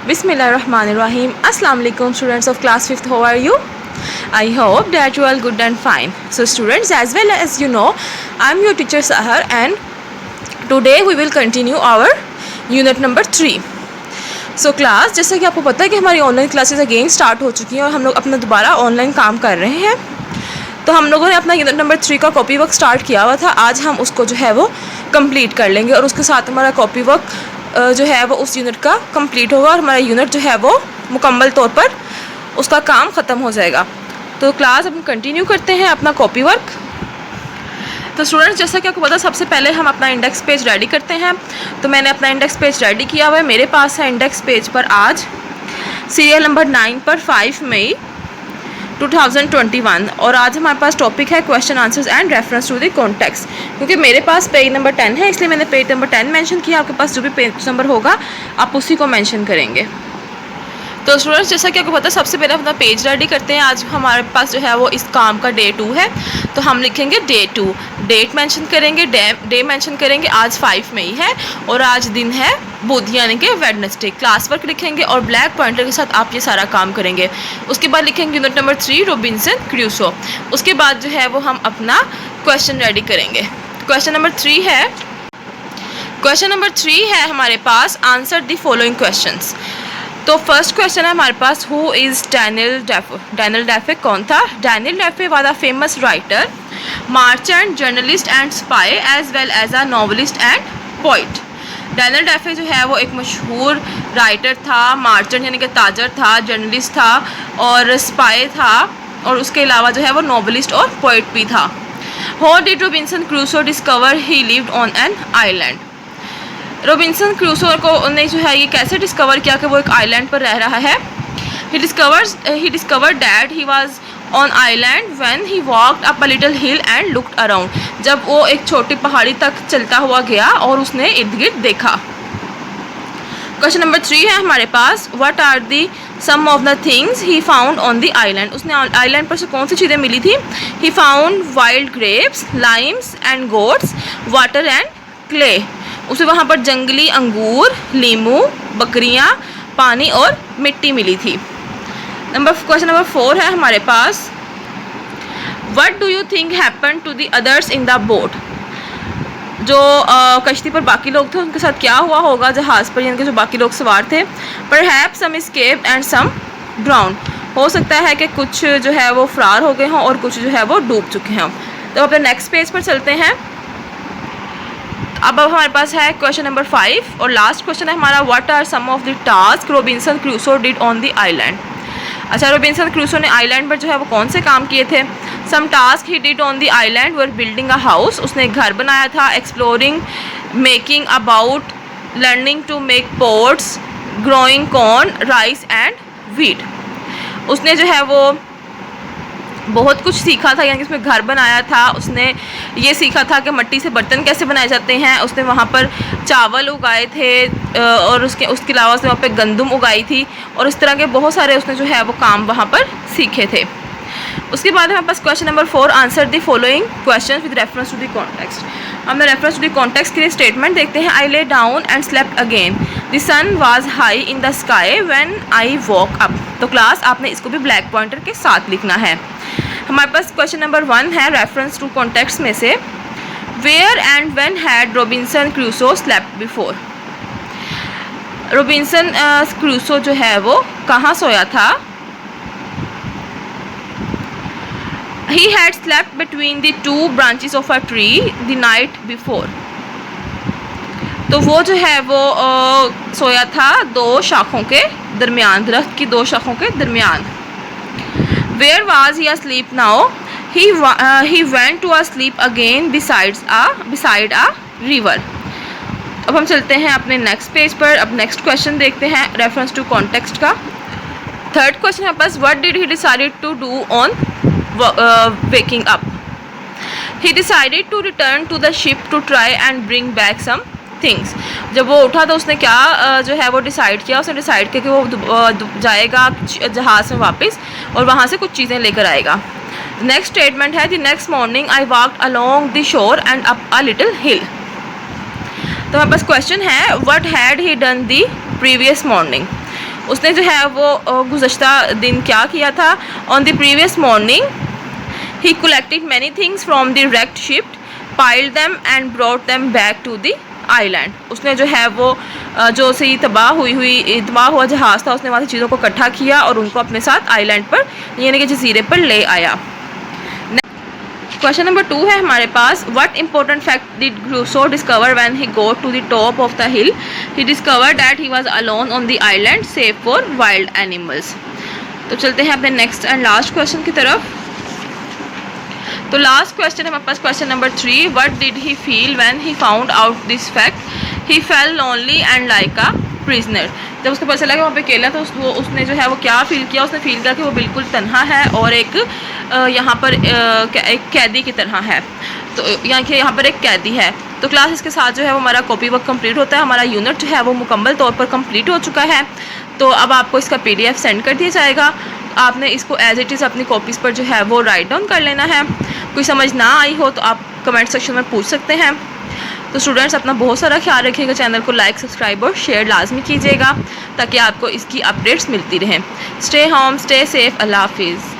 Bismillahirrahmanirrahim. Assalamu alaikum students of class 5th. How are you? I hope that you are good and fine. So students, as well as you know, I am your teacher Sahar and today we will continue our unit number 3. So class, जैसा कि आपको पता है कि हमारी online classes again start हो चुकी हैं और हम लोग अपना दोबारा ऑनलाइन काम कर रहे हैं. तो हम लोगों ने अपना यूनिट नंबर 3 का कॉपी वर्क स्टार्ट किया हुआ था. आज हम उसको जो है वो कंप्लीट कर लेंगे और उसके साथ हमारा कॉपी वर्क जो है वो उस यूनिट का कंप्लीट होगा और हमारा यूनिट जो है वो मुकम्मल तौर पर उसका काम ख़त्म हो जाएगा. तो क्लास अब हम कंटिन्यू करते हैं अपना कॉपी वर्क. तो स्टूडेंट्स, जैसा कि आपको पता, सबसे पहले हम अपना इंडेक्स पेज रेडी करते हैं. तो मैंने अपना इंडेक्स पेज रेडी किया हुआ है. मेरे पास है इंडेक्स पेज पर आज सीरियल नंबर 9 पर 5 मई 2021 और आज हमारे पास टॉपिक है question answers and reference to the context. क्योंकि मेरे पास पेज नंबर 10 है इसलिए मैंने पेज नंबर 10 मेंशन किया. आपके पास जो भी पेज नंबर होगा आप उसी को मेंशन करेंगे. तो स्टूडेंट्स, जैसा कि आपको पता है, सबसे पहले अपना पेज रेडी करते हैं. आज हमारे पास जो है वो इस काम का डे 2 है. तो हम लिखेंगे डे 2, डेट मेंशन करेंगे, डे मेंशन करेंगे. आज 5 मई है और आज दिन है बुध यानी कि वेडनेसडे. क्लास वर्क लिखेंगे और ब्लैक पॉइंटर के साथ आप ये सारा काम करेंगे. उसके बाद लिखेंगे यूनिट नंबर 3 रॉबिन्सन क्रूसो. उसके बाद जो है वो हम अपना क्वेश्चन रेडी करेंगे. क्वेश्चन नंबर 3 है हमारे पास आंसर द फॉलोइंग क्वेश्चंस. तो फर्स्ट क्वेश्चन है हमारे पास, who is Daniel Defoe. Daniel Defoe कौन था? Daniel Defoe was a famous writer, merchant, journalist and spy as well as a novelist and poet. Daniel Defoe जो है वो एक मशहूर राइटर था, मर्चेंट यानी कि ताजर था, जर्नलिस्ट था और स्पाई था और उसके अलावा जो है वो नॉवलिस्ट और पोइट भी था. How did Robinson Crusoe discover he lived on an island. Robinson Crusoe को ने जो है ये कैसे डिस्कवर किया कि वो एक आइलैंड पर रह रहा है. He discovered that he was on island when he walked up a little hill and looked around. जब वो एक छोटी पहाड़ी तक चलता हुआ गया और उसने इर्द गिर्द देखा. क्वेश्चन नंबर 3 है हमारे पास, what are the some of the things he found on the island. उसने आइलैंड पर से कौन सी चीज़ें मिली थी? He found wild grapes, limes and goats, water and clay. उसे वहाँ पर जंगली अंगूर, लीमू, बकरियाँ, पानी और मिट्टी मिली थी. क्वेश्चन नंबर 4 है हमारे पास, what do you think happen to the others in the boat. जो कश्ती पर बाकी लोग थे उनके साथ क्या हुआ होगा जहाज़ पर, यानी कि जो बाकी लोग सवार थे. Perhaps some escaped and some drowned. हो सकता है कि कुछ जो है वो फरार हो गए हों और कुछ जो है वो डूब चुके हों. तो अपने नेक्स्ट पेज पर चलते हैं. अब हमारे पास है क्वेश्चन नंबर 5 और लास्ट क्वेश्चन है हमारा, what are some of the task Robinson Crusoe did on the island. अच्छा, रॉबिन्सन क्रूसो ने आइलैंड पर जो है वो कौन से काम किए थे? Some task he did on the island were building a house. उसने एक घर बनाया था. Exploring, making about, learning to make pots, growing corn, rice and wheat. उसने जो है वो बहुत कुछ सीखा था, यानी कि उसमें घर बनाया था. उसने ये सीखा था कि मिट्टी से बर्तन कैसे बनाए जाते हैं. उसने वहाँ पर चावल उगाए थे और उसके अलावा उसने वहाँ पे गंदम उगाई थी और इस तरह के बहुत सारे उसने जो है वो काम वहाँ पर सीखे थे. उसके बाद हमारे पास question number 4, answer the following question with reference to the context. हमने रेफरेंस टू द कॉन्टेक्स्ट के लिए स्टेटमेंट देखते हैं. I lay down and slept again, the sun was high in the sky when I walk up. तो class आपने इसको भी black pointer के साथ लिखना है. हमारे पास क्वेश्चन नंबर 1 है रेफरेंस टू कॉन्टेक्स्ट में से, where and when had Robinson Crusoe slept before. Robinson Crusoe जो है वो कहाँ सोया था? He had slept between the two branches of a tree the night before. तो वो जो है वो सोया था 2 शाखों के दरमियान, दरख्त की 2 शाखों के दरमियान. Where was he asleep now? He went to sleep again beside a river. अब हम चलते हैं अपने नेक्स्ट पेज पर. अब नेक्स्ट क्वेश्चन देखते हैं रेफरेंस टू कॉन्टेक्स्ट का. थर्ड क्वेश्चन है बस, what did he decided to do on waking up. He decided to return to the ship to try and bring back some things. जब वो उठा तो उसने क्या जो है वो डिसाइड किया. उसने डिसाइड किया कि वो जाएगा जहाज़ में वापस और वहाँ से कुछ चीज़ें लेकर आएगा. नेक्स्ट स्टेटमेंट है, the next morning I walked along the shore and up a little hill. तो हमारे पास क्वेश्चन है, what had he done the previous morning. उसने जो है वो गुज़श्ता दिन क्या किया था। On the previous morning he collected many things from the wrecked ship, piled them and brought them back to the island. उसने जो है वो जो से तबाह हुआ जहाज़ था, उसने वहाँ से चीज़ों को इकट्ठा किया और उनको अपने साथ आइलैंड पर यानी कि जजीरे पर ले आया। क्वेश्चन नंबर 2 है हमारे पास, what important fact did Crusoe discover when he got to the top of the hill. He discover that he was alone on the island safe for wild animals. तो चलते हैं अपने नेक्स्ट एंड लास्ट क्वेश्चन की तरफ। तो last question है हमारे पास question number 3, what did he feel when he found out this fact. He fell lonely and like a prisoner. जब उसको पता चला कि वहाँ पे अकेला था, उसने जो है वो क्या फ़ील किया, उसने फ़ील किया कि वो बिल्कुल तन्हा है और एक यहाँ पर एक कैदी की तरह है। तो यहाँ पर एक कैदी है। तो क्लास इसके साथ जो है वो हमारा कॉपी वर्क कंप्लीट होता है, हमारा यूनिट जो है वो मुकम्मल तौर पर कंप्लीट हो चुका है। तो अब आपको इसका PDF सेंड कर दिया जाएगा। आपने इसको एज इट इज़ अपनी कॉपीज़ पर जो है वो राइट डाउन कर लेना है। कोई समझ ना आई हो तो आप कमेंट सेक्शन में पूछ सकते हैं। तो स्टूडेंट्स अपना बहुत सारा ख्याल रखिएगा, चैनल को लाइक, सब्सक्राइब और शेयर लाजमी कीजिएगा ताकि आपको इसकी अपडेट्स मिलती रहें। स्टे होम, स्टे सेफ, अल्लाह हाफिज़।